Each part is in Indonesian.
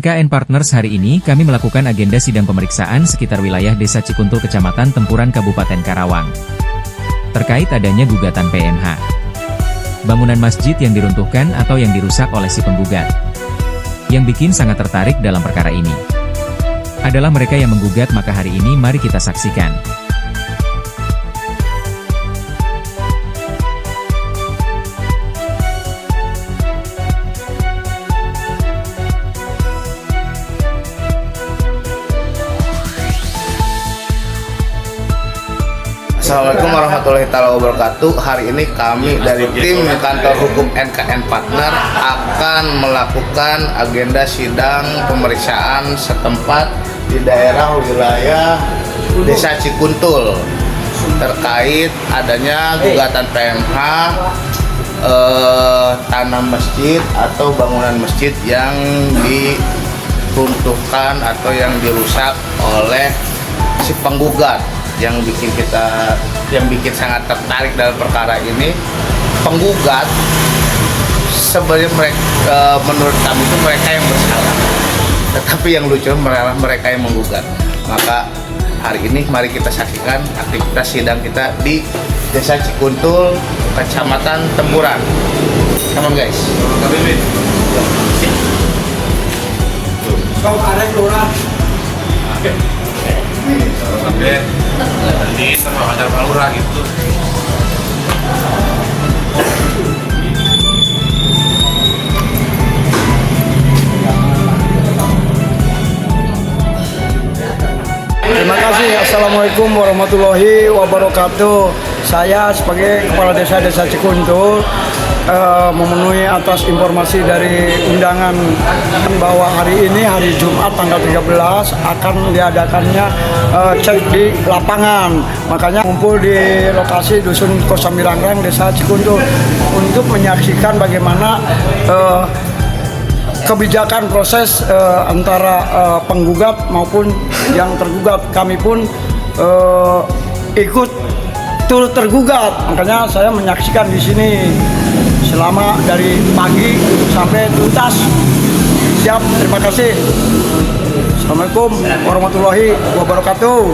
NKN Partners hari ini kami melakukan agenda sidang pemeriksaan sekitar wilayah Desa Cikuntul Kecamatan Tempuran Kabupaten Karawang. Terkait adanya gugatan PMH. Bangunan masjid yang diruntuhkan atau yang dirusak oleh si penggugat. Yang bikin sangat tertarik dalam perkara ini adalah mereka yang menggugat, maka hari ini mari kita saksikan. Assalamualaikum warahmatullahi wabarakatuh. Hari ini kami dari tim kantor hukum NKN Partner akan melakukan agenda sidang pemeriksaan setempat di daerah wilayah Desa Cikuntul terkait adanya gugatan PMH tanah masjid atau bangunan masjid yang diruntuhkan atau yang dirusak oleh si penggugat. Yang bikin sangat tertarik dalam perkara ini, penggugat sebenarnya menurut kami itu mereka yang bersalah, tetapi yang lucu malah mereka yang menggugat. Maka hari ini mari kita saksikan aktivitas sidang kita di Desa Cikuntul, Kecamatan Tempuran. Come on guys. Kau ada kelurahan. Sampai nanti sama pacar palura gitu. Terima kasih. Assalamualaikum warahmatullahi wabarakatuh. Saya sebagai Kepala Desa Cikuntul memenuhi atas informasi dari undangan bahwa hari ini hari Jumat tanggal 13 akan diadakannya cek di lapangan. Makanya kumpul di lokasi Dusun Kosambirangrang Desa Cikuntul untuk menyaksikan bagaimana kebijakan proses antara penggugat maupun yang tergugat. Kami pun ikut turut tergugat, makanya saya menyaksikan di sini selama dari pagi sampai tuntas. Siap, terima kasih. Assalamualaikum warahmatullahi wabarakatuh.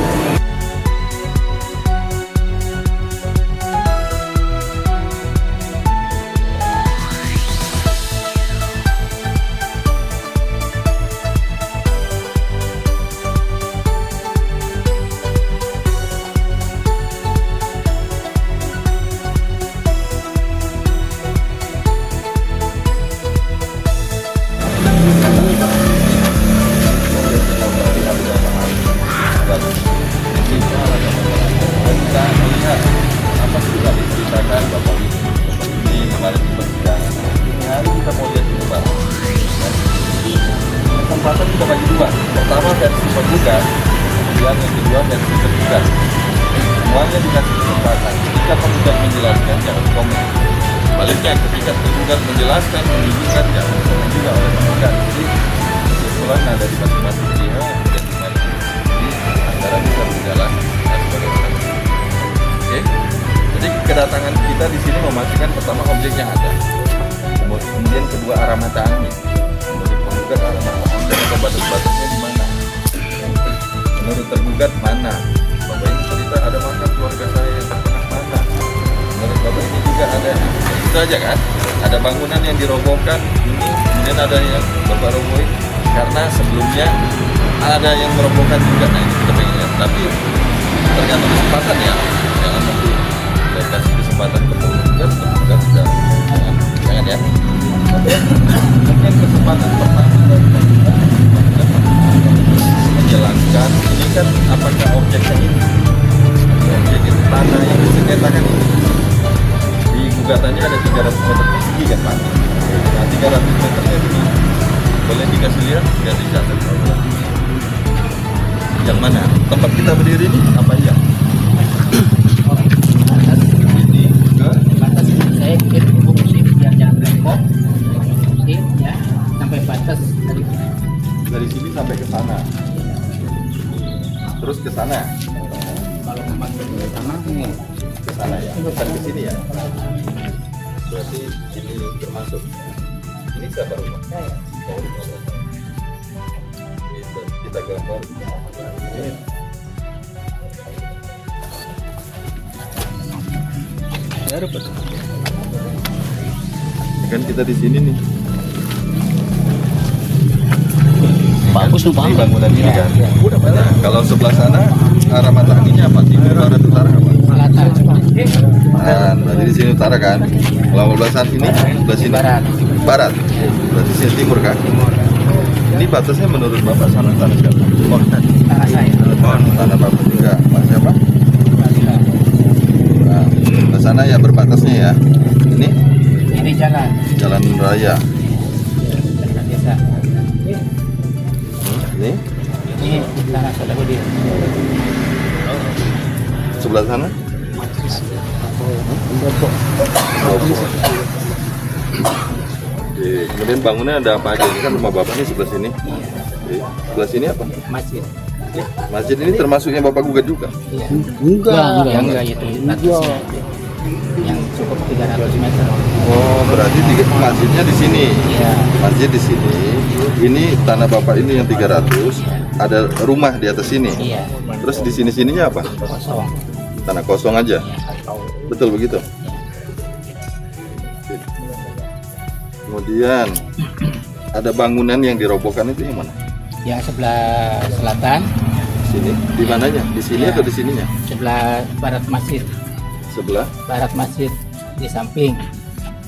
Kesempatan kita bagi dua. Pertama versi penggugat, kemudian yang kedua versi tergugat. Semuanya dikasih kesempatan. Ketika penggugat menjelaskan, jangan komen. Sebaliknya ketika tergugat menjelaskan, menunjukkan, jangan komen juga oleh penggugat. Jadi kesimpulan ada di masing-masing pihak dan dimana. Jadi antara bisa berjalan sebagai orang. Oke. Jadi kedatangan kita di sini memastikan pertama objek yang ada. Kemudian kedua arah mata angin. Menurut penggugat arah mata angin atau batas-batasnya di mana? Menurut tergugat mana? Bapak ini cerita ada makam keluarga saya yang tengah mana? Menurut bapak ini juga ada. Itu aja kan? Ada bangunan yang dirobohkan ini, kemudian ada yang bapak robohin karena sebelumnya ada yang merobohkan juga. Nah ini kita pengen lihat. Tapi tergantung kesempatan ya. Jangan nunggu. Saya kasih kesempatan ke penggugat sudah. Jangan ya. Mungkin kesempatan pertama menjelaskan ini kan apakah objeknya ini objek itu tanah yang disengketakan ini di gugatannya ada 300 meter persegi kan Pak. Nah 300 meternya ini boleh dikasih lihat biar dicatat yang mana tempat kita berdiri ini apa iya ini ke batas saya pikir hukum musim biar jangan repot musim ya sampai batas dari sini sampai ke sana terus ke sana kalau tempat ke sana ini ke sana ya bukan ke sini ya berarti ini termasuk ini siapa rumah? Saya. ada gambar. Kan kita di sini nih. Bagus tuh Ini bangunan ini kan. Nah, kalau sebelah sana arah mata anginnya apa? Timur, barat, utara apa? Nah, berarti di sini utara kan. Kalau sebelah sana ini, sebelah sini barat. Berarti sini timur kan? Ini batasnya menurut Bapak sana tanah siapa? Tanah saya. Tanah Bapak juga. Pak siapa? Nah, sebelah sana ya berbatasnya ya. Ini Jalan raya. jalan desa. Ini Ini tanah Sodawudin. sebelah sana. Oke, kemudian bangunnya ada apa aja? Ini kan rumah Bapak nih sebelah sini. Oke, sebelah sini apa? Masjid. Masjid ini termasuknya Bapak gugat juga. Iya. Enggak itu batasnya. Yang cukup 300 meter. Oh, berarti masjidnya di sini. Iya. Masjid di sini. Ini tanah Bapak ini yang 300. Ada rumah di atas sini. Iya. Terus di sini-sininya apa? Kosong. Tanah kosong aja. Betul begitu. Oke. Kemudian ada bangunan yang dirobohkan itu yang mana? Yang sebelah selatan, Sini. Di mananya? Di sini Ya. atau di sininya? sebelah barat masjid. Sebelah. Barat masjid di samping.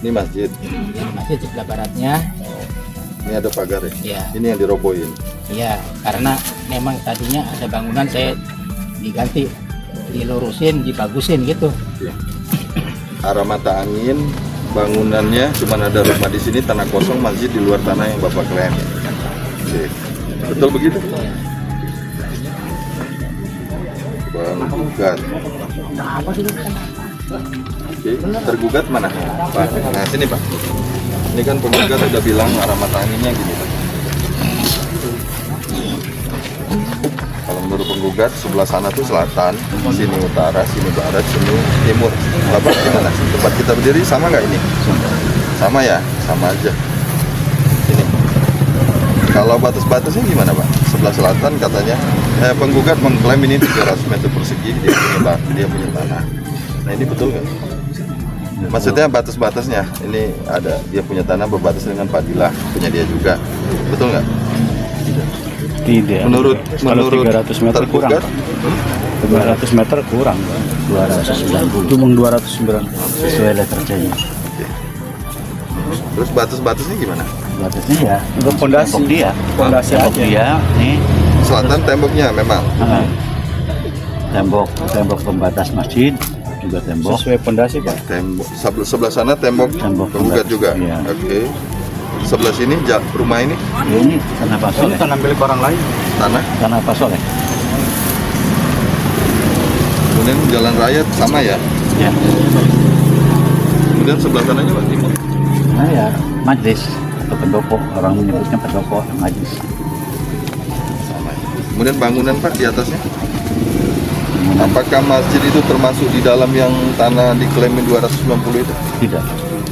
Ini masjid. Jadi masjid sebelah baratnya. Ini ada pagar ya. Iya. Ini yang dirobohin. Iya, karena memang tadinya ada bangunan saya diganti, dilurusin, dibagusin gitu. Oke. Arah mata angin, bangunannya cuma ada rumah di sini, tanah kosong, masjid di luar tanah yang Bapak klaim. Oke. Betul begitu? Penggugat. Oke, tergugat mana? Pak, nah sini Pak. Ini kan penggugat udah bilang arah mata anginnya gini Pak. Kalau menurut penggugat sebelah sana tuh selatan, sini utara, sini barat, sini timur. Bapak gimana? Tempat kita berdiri sama nggak ini? Sama ya? Sama aja. Ini. Kalau batas-batasnya gimana Pak? Sebelah selatan katanya penggugat mengklaim ini 300 meter persegi dia punya tanah. Nah ini betul nggak? Maksudnya batas-batasnya ini ada dia punya tanah berbatas dengan Fadilah punya dia juga, betul nggak? Tidak. Menurut Kalau 300 meter kurang. tergugat, 200 meter kurang. 290. Cuma 290 sesuai letter C-nya. terus batas-batasnya gimana? Batasnya ya Untuk fondasi. tembok dia. Fondasi Tembok aja. dia nih. Selatan temboknya memang. Tembok pembatas masjid juga tembok. Sesuai fondasi Pak. Tembok sebelah sana tembok, Tembok penggugat pembatas, juga. iya. Oke. Sebelah sini rumah ini Ini tanah pasoleh. Tanah milik orang lain. tanah. Tanah pasoleh. Kemudian jalan raya sama ya. Ya. Kemudian sebelah kanannya Pak timur. Nah ya majlis atau pendopo. Orang menyebutnya pendopo majlis. Sama. Kemudian bangunan Pak di atasnya. Apakah masjid itu termasuk di dalam yang tanah diklaimin 290 itu? Tidak.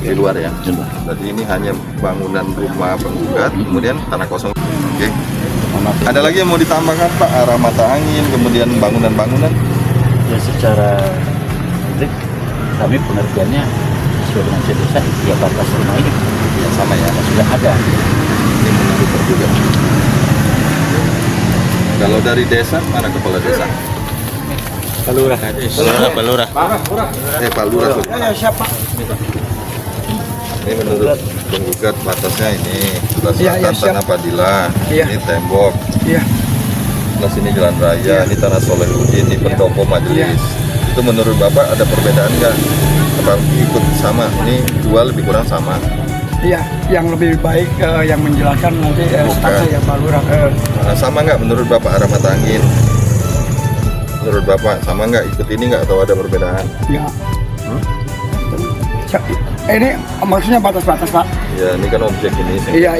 Di luar ya. Coba. Berarti ini hanya bangunan rumah penggugat, kemudian tanah kosong. Oke. Ada lagi yang mau ditambahkan Pak? Arah mata angin, kemudian bangunan-bangunan. Ya secara publik kami pengertiannya sesuai dengan desa ya batas rumah ini Ya, sama ya. sudah ada. Ini menurut tergugat. Kalau dari desa, mana kepala desa? Pak Lurah. Pak Lurah. Ya siapa? Ini menurut penggugat batasnya ini sebelah Iya, selatan siap. tanah Fadilah, Iya. ini tembok, Iya. sebelah sini jalan raya, ini tanah Solehudin, ini pendopo majelis. Itu menurut Bapak ada perbedaan nggak? Apa ikut sama? Ini dua lebih kurang sama. Iya, yang lebih baik yang menjelaskan nanti staf saya Pak Lurah. Nah, sama nggak menurut Bapak arah mata angin? Menurut Bapak sama nggak ikut ini nggak atau ada perbedaan? Ya. Ini maksudnya batas-batas Pak. Ya ini kan objek ini. Iya.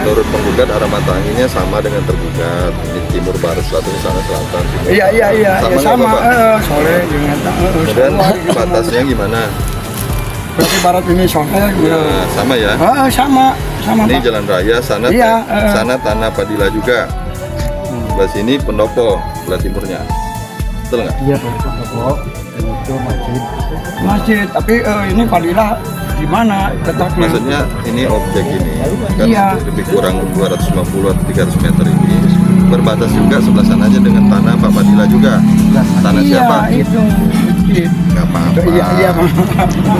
Menurut penggugat arah mata anginnya sama dengan tergugat. Ini timur, barat, selatan, sana, selatan. Timur. Iya. Ya, nggak, sama. Bapak? Soleh dengan Kemudian semua gitu. batasnya gimana? Berarti barat ini soleh. Nah, sama ya. Sama Ini Pak. jalan raya, sana Iya, sana tanah Fadilah juga. Sebelah sini pendopo, sebelah timurnya. Betul nggak? Iya Pak. Itu masjid. Masjid, tapi ini Fadilah di mana letaknya? Maksudnya ini objek ini kan Iya. lebih kurang 250 atau 300 meter ini berbatas juga sebelah sananya dengan tanah Pak Fadila juga. Tanah Iya, siapa? itu masjid. Nggak apa-apa. Iya Pak.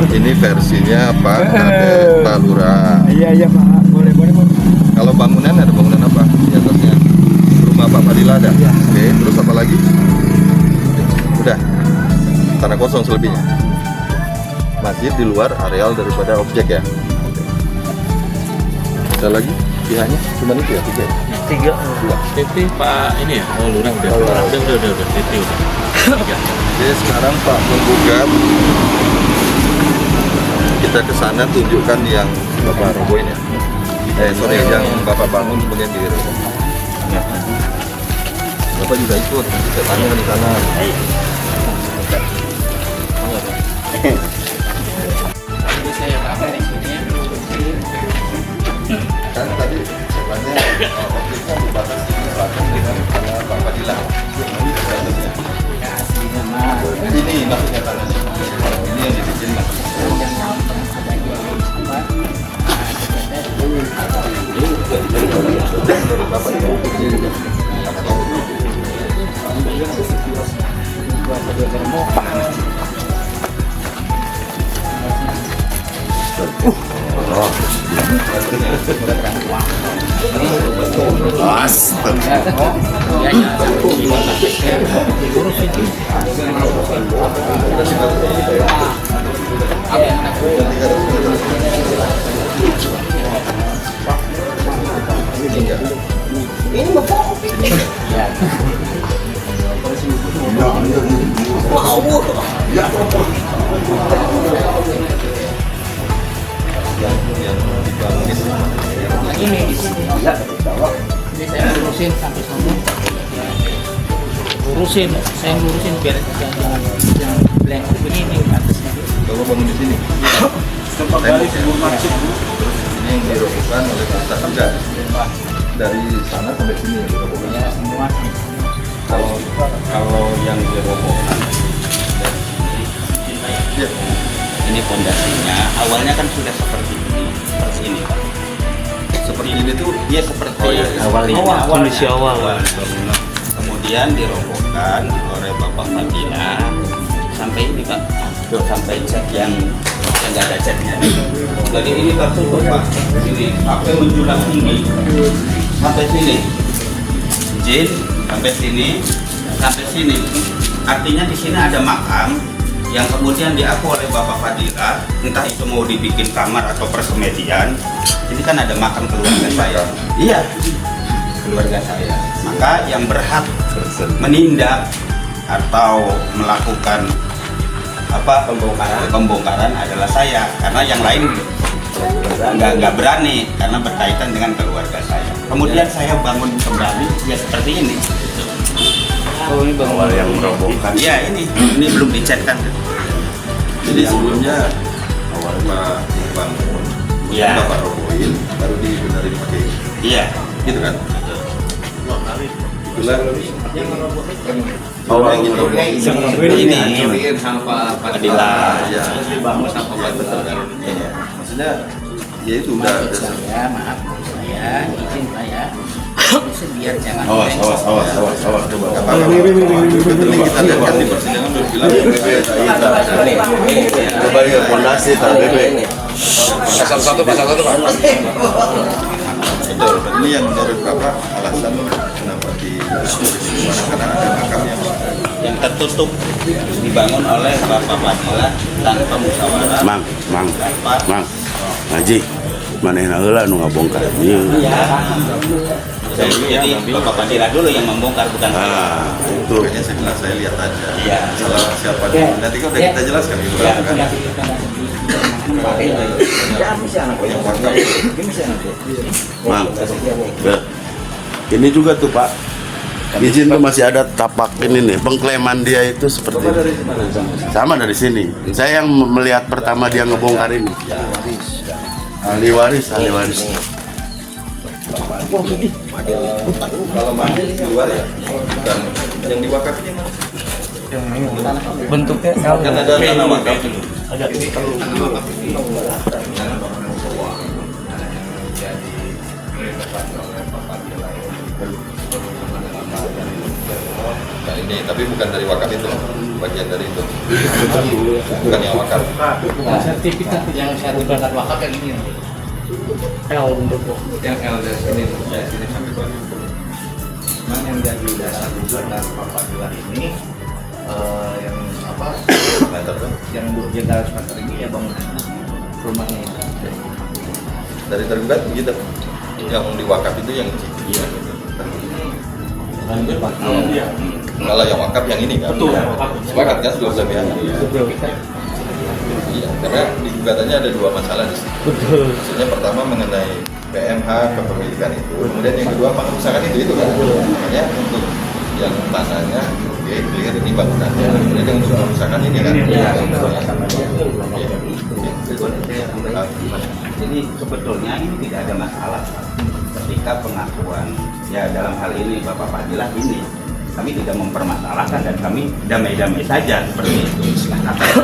Ini versinya Pak Kade Pak Lurah. Iya Pak. Boleh. Kalau bangunan ada bangunan apa di atasnya? Rumah Pak Fadila ada. Oke, terus apa lagi? Udah. Tanah kosong selebihnya. Masjid di luar areal daripada objek ya. Ada lagi pihaknya? Cuma itu ya, 3. 3. 2. PP Pak ini ya? Oh, Lurah udah. Udah. PP udah. 3. Jadi sekarang Pak menggugat, kita ke sana tunjukkan yang Bapak robohin ya. Yang Bapak bangun kemudian diroboh. Bapak juga ikut, nanti saya tanya di sana. Kan tadi sebenarnya objeknya dibatasi selatan dengan tanah Pak Fadila. Ini maksudnya tanahnya. Ini yang dibizinkan. Ini saya lurusin sampai sana. Saya lurusin biar jangan blank begini atasnya. Bapak bangun di sini. Kembali sebelum masuk. Ini yang dirobohkan oleh pemerintah juga. Dari sana sampai sini dirobohkan. Ya semua. Kalau yang dirobohkan Iya. ini pondasinya awalnya kan sudah seperti ini Pak. Seperti ini tuh Dia seperti awalnya. kondisi awal. Kemudian dirobohkan oleh Bapak Fadila sampai ini Pak. Tuh, sampai cat yang nggak ada catnya. Jadi ini tertutup Pak. Ini sampai menjulang tinggi sampai sini. Jin sampai sini. Artinya di sini ada makam yang kemudian diaku oleh Bapak Fadila, entah itu mau dibikin kamar atau persemedian. Ini kan ada makam keluarga saya. Iya, keluarga saya. Maka yang berhak menindak atau melakukan pembongkaran adalah saya, karena yang lain nggak berani karena berkaitan dengan keluarga saya. Kemudian saya bangun kembali ya seperti ini. Oh, ini awal yang merobohkan. Iya, ini belum dicatkan. Jadi sebelumnya awalnya bangun, kemudian Iya. Bapak robohin, baru dibenerin pakai Iya. gitu kan? Itulah Awal gitu. Ini sama Pak Fadila. Ya, dibangun sama Pak Fadila. iya. Maksudnya ya itu udah Saya maaf saya izin saya biar jangan awas coba. Kita lihat kan di persidangan udah bilang coba lihat fondasi TBB. Pasal 1 Pak. Betul. Ini yang menurut Bapak alasan kenapa karena ada makam yang tertutup dibangun oleh Bapak Fadila tanpa musyawarah. Mang, ngaji, manehna heula nu ngabongkar ieu. Jadi Bapak Fadila dulu yang membongkar, bukan saya. itu kayaknya saya bilang saya lihat aja. Iya. Salah siapa dulu. Nanti kan udah kita jelaskan gitu Ya, kan. Mang, ini juga tuh Pak, izin tuh masih ada tapak ini nih, pengklaiman dia itu seperti ini. Sama dari sini. Saya yang melihat pertama dia ngebongkar ini. Ahli waris. Kalau mandi di luar ya, bukan yang diwakafnya mana? Bentuknya Kan ada tanah wakaf. Nah ini, tapi bukan dari wakaf itu, bagian dari itu. Bukan yang wakaf. Sertifikat wakaf yang ini. L bentuknya. Yang L dari sini sampai bawah. Cuman yang jadi dasar gugatan pra-peradilan ini yang apa? Meter tuh. Yang 200 meter ini ya bangunan rumahnya. Dari tergugat begitu. Yang diwakaf itu yang iya. Kalau yang wakaf yang ini kan. Sepakat kan dua belah pihak. Iya, karena di gugatannya ada dua masalah di situ. Maksudnya pertama mengenai PMH kepemilikan itu, kemudian yang kedua pengerusakan itu kan. Makanya untuk yang tanahnya clear ini bangunannya, kemudian yang untuk pengerusakan ini kan. Jadi sebetulnya ini tidak ada masalah ketika pengakuan ya dalam hal ini Bapak Fadilah ini kami tidak mempermasalahkan dan kami damai-damai saja seperti itu.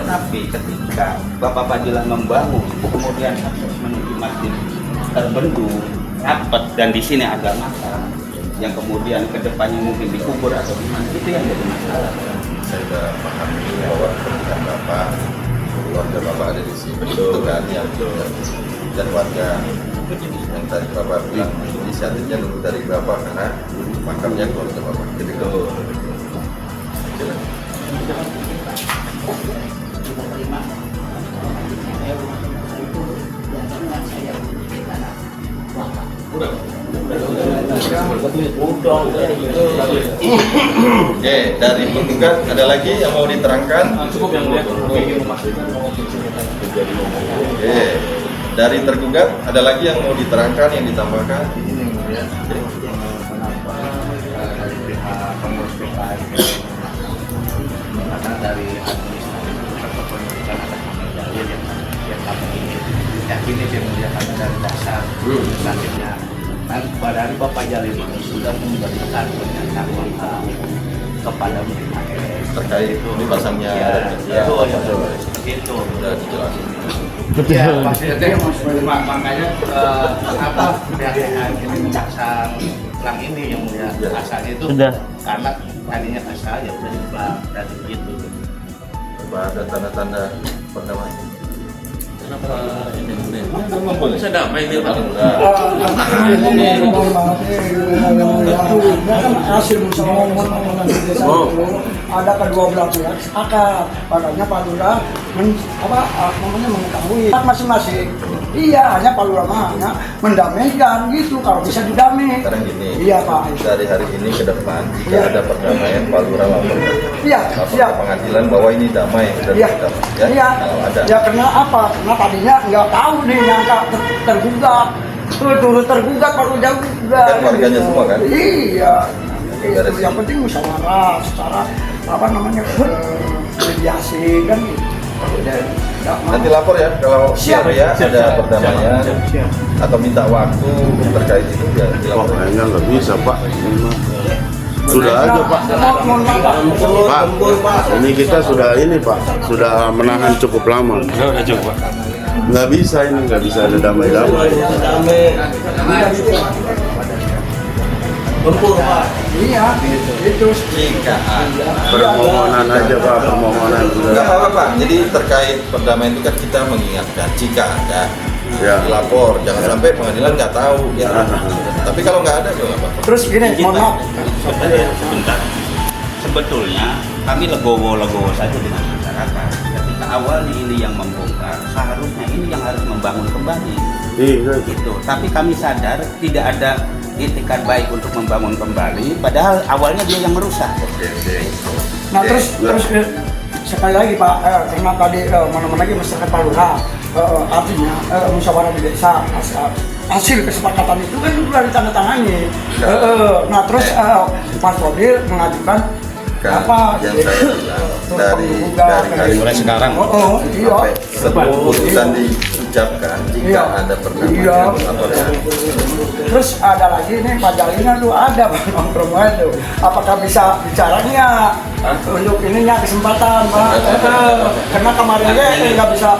Tapi ketika Bapak Fadilah membangun kemudian akses menuju masjid terbendung rapat dan di sini ada masalah yang kemudian kedepannya mungkin dikubur atau gimana itu yang jadi masalah. Saya sudah pahami bahwa pernikahan Bapak, keluarga Bapak ada di sini, itu kan yang dan warga yang tadi Bapak bilang inisiatifnya dulu dari Bapak karena makamnya keluarga Bapak. Jadi kalau Oke, dari penggugat ada lagi yang mau diterangkan? Oke, dari tergugat ada lagi yang mau diterangkan, yang ditambahkan? Karena dari administrasi atau penelitian ada dalil yang kami yakini kemudian dari dasar selanjutnya. Dan pada hari Bapak Jalil ini sudah memberikan pernyataan kepada BKS Terkait dipasangnya itu sudah dijelaskan. ya maksudnya makanya kenapa pihak ini memasang pelang ini yang mulia asalnya itu karena tadinya asal ya udah dipelang dan begitu. Apa ada tanda-tanda perdamaian? Kenapa ini Bisa damai ini Pak. Hasil musyawarah ada kedua belah pihak sepakat, padahal Pak Lurah mengetahui masing-masing. Iya, hanya Pak Lurah hanya mendamaikan gitu kalau bisa didamai. Sekarang gini, Iya Pak. dari hari ini ke depan jika Iya. ada perdamaian Pak Lurah laporkan. Iya, Lapor siap. ke pengadilan bahwa ini damai dan Iya, berdamai. iya. Kalau ada. Ya karena apa? Karena tadinya nggak tahu nih nyangka tergugat. Turut tergugat baru jauh juga. Kan warganya semua kan? Iya. Dari Itu yang penting musyawarah secara mediasi kan gitu. Nanti lapor ya kalau Siap. ya Siap. ada perdamaian atau minta waktu terkait itu ya Wah, dilapor. kayaknya nggak bisa Pak. Ini mah. Sudah aja Pak. Mohon maaf, Pak, ini kita sudah ini Pak, sudah menahan cukup lama. Udah cukup Pak. Nggak bisa ini, nggak bisa ada damai-damai. Iya, itu. Jika ada. Permohonan aja Pak, permohonan Enggak sudah. apa-apa Pak. Jadi terkait perdamaian itu kan kita mengingatkan jika ada Ya. dilapor, jangan sampai pengadilan nggak tahu ya. Tapi kalau nggak ada juga nggak apa-apa. Terus gini, mohon maaf. Sebentar. Sebetulnya kami legowo-legowo saja dengan masyarakat. Ketika awalnya ini yang membongkar, seharusnya ini yang harus membangun kembali. Iya. Gitu. Tapi kami sadar tidak ada itikat baik untuk membangun kembali, padahal awalnya dia yang merusak. Nah terus sekali lagi Pak, karena tadi mana-mana lagi masyarakat Pak Lurah, artinya musyawarah di desa hasil kesepakatan itu kan sudah ditandatangani. Nah terus Mas Fadil mengajukan apa? Yang saya bilang dari hari mulai sekarang. Iya. sampai sebelum putusan di ucapkan jika Iya. ada perdamaian Iya. laporkan. Terus ada lagi nih Pak Jalina tuh ada promo itu. Apakah bisa bicaranya untuk ininya kesempatan Pak? Karena kemarin nggak bisa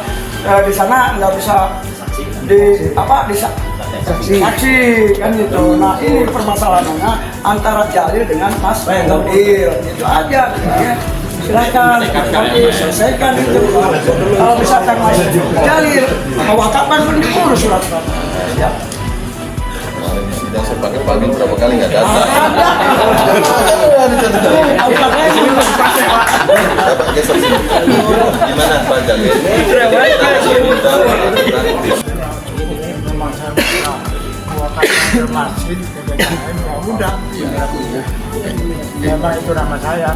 di sana nggak bisa saksi kan gitu. Nah ini permasalahannya antara Jalil dengan Mas Nurdil itu aja. Ya. Silakan nanti selesaikan itu. Kalau misalkan Mas Jalil mewakafkan pun diurus surat-surat. Ya. Kemarin di sidang saya panggil berapa kali nggak datang. Dapat geser sini. Gimana Pak Jalil? Masjid PPKM ya udah. Memang itu nama saya.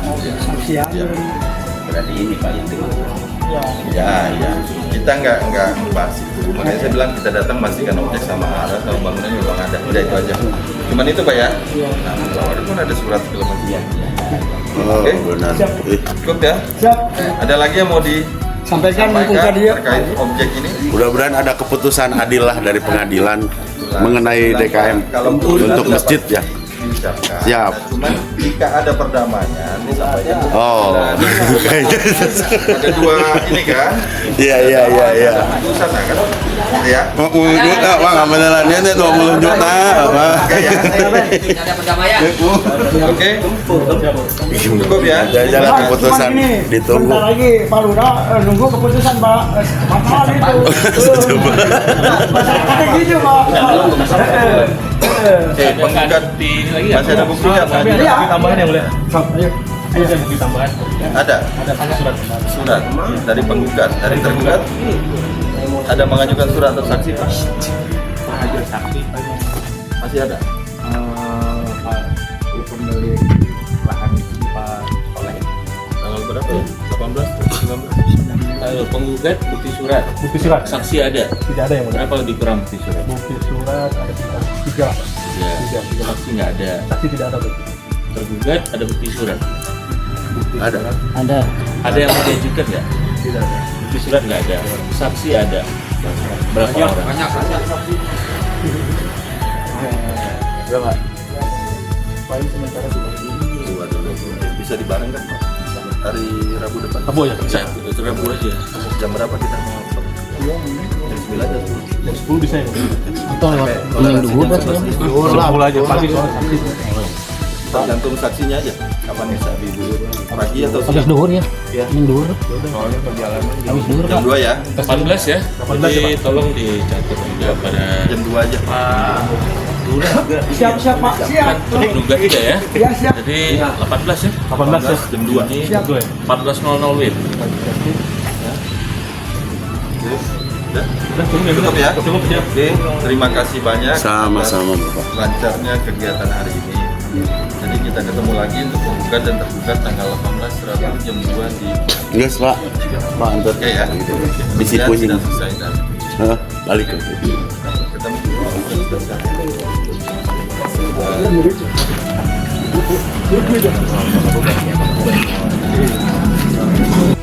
Berarti ini Pak yang dimaksud. Ya. Kita nggak membahas itu. Makanya saya bilang kita datang pastikan objek sama arah sama bangunan memang ada. Udah itu aja. Cuman itu Pak ya. Nah, bahwa itu kan ada surat segala macam. Oh, Oke. benar. Cukup ya. Siap. Ada lagi yang mau Sampaikan mumpung disampaikan dia. terkait objek ini? Mudah-mudahan ada keputusan adil lah dari pengadilan mengenai DKM Kalau untuk masjid ya. diucapkan. Siap. Nah, cuman jika ada perdamaian disampaikan. Oh, kayaknya. Ada dua ini kan? Iya. Putusan kan? Ya. 20 juta, Pak, nggak beneran ini 20 juta, Pak. Oke. Cukup ya. Jalan keputusan Cuman ini, ditunggu. Bentar lagi Pak Lurah nunggu keputusan Pak. Mahal itu. Coba. Masyarakatnya gitu Pak. Penggugat masih ada buktinya Pak? Iya. Tambahan yang boleh. Ayo. Ada bukti tambahan. Ada. Ada surat. Surat dari penggugat, dari tergugat. Ada mengajukan surat atau saksi Pak? Hadir saksi. Masih ada. Pak pemilik lahan itu Pak Soleh. Tanggal berapa ya? 18, 19? Penggugat bukti surat. Bukti surat. Saksi ada. Tidak ada yang boleh. Kenapa lebih kurang bukti surat? Bukti surat ada tiga. Ya, saksi nggak ada. Saksi tidak ada berarti. Tergugat ada bukti surat. Ada. Ada yang mau diajukan nggak? Tidak ada. Bukti surat nggak ada. Saksi ada. Berapa orang? Berapa? Paling sementara sudah Bisa dibarengkan Pak? Hari Rabu depan. Rabu ya? Bisa, itu Rabu aja. Jam berapa kita mau? Jam 9 atau 10? Jam 10 bisa ya? Atau lewat kuning dulu dah. Jam 10 aja pagi soal saksi. Tergantung saksinya aja. Kapan bisa dulu? Pagi atau Habis siang? duhur ya? Ming duhur. Soalnya perjalanan Habis duhur jam 2 ya? 18 ya? 18 ya, Jadi Pak? tolong dicatat juga pada Jam 2 aja. Siap Pak. Siap. penggugat juga ya. Ya siap. Jadi 18 ya? 18 ya? Jam 2 ini Siap. 14.00 WIB. Udah? Udah cukup ya? Cukup ya? Cukup ya. Oke, terima kasih banyak. Sama-sama, Bapak. Lancarnya kegiatan hari ini. Jadi kita ketemu lagi untuk penggugat dan tergugat tanggal 18 Rabu jam 2 di Yes, Pak. Pak, antar. Oke ya. Di situ ini. Sudah selesai dan Hah, balik ke. ketemu.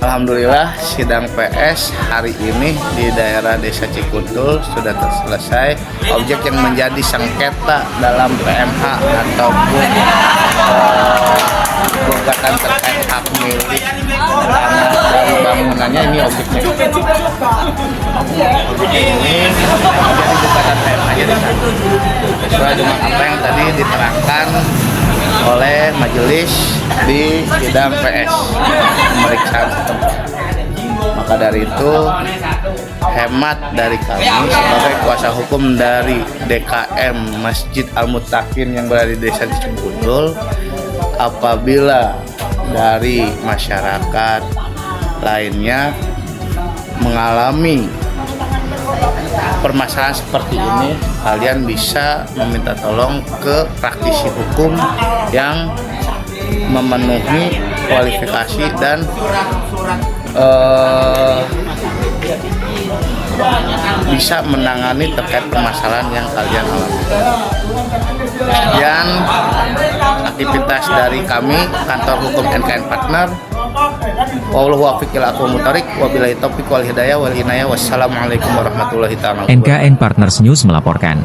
Alhamdulillah sidang PS hari ini di daerah Desa Cikuntul sudah selesai. Objek yang menjadi sengketa dalam PMH ataupun gugatan terkait hak milik tanah dan bangunannya ini objeknya. Objek ini menjadi gugatan PMH jadi satu. Sesuai dengan apa yang tadi diterangkan oleh majelis di sidang PS pemeriksaan setempat. Maka dari itu hemat dari kami sebagai kuasa hukum dari DKM Masjid Al-Muttaqin yang berada di Desa Cikuntul, apabila dari masyarakat lainnya mengalami permasalahan seperti ini, kalian bisa meminta tolong ke praktisi hukum yang memenuhi kualifikasi dan bisa menangani terkait permasalahan yang kalian alami. Dan aktivitas dari kami kantor hukum NKN Partner Wallahu a'lam bishawab. Wabillahi taufiq wal hidayah wal inayah. Wassalamualaikum warahmatullahi taala wabarakatuh. NKN Partners News melaporkan.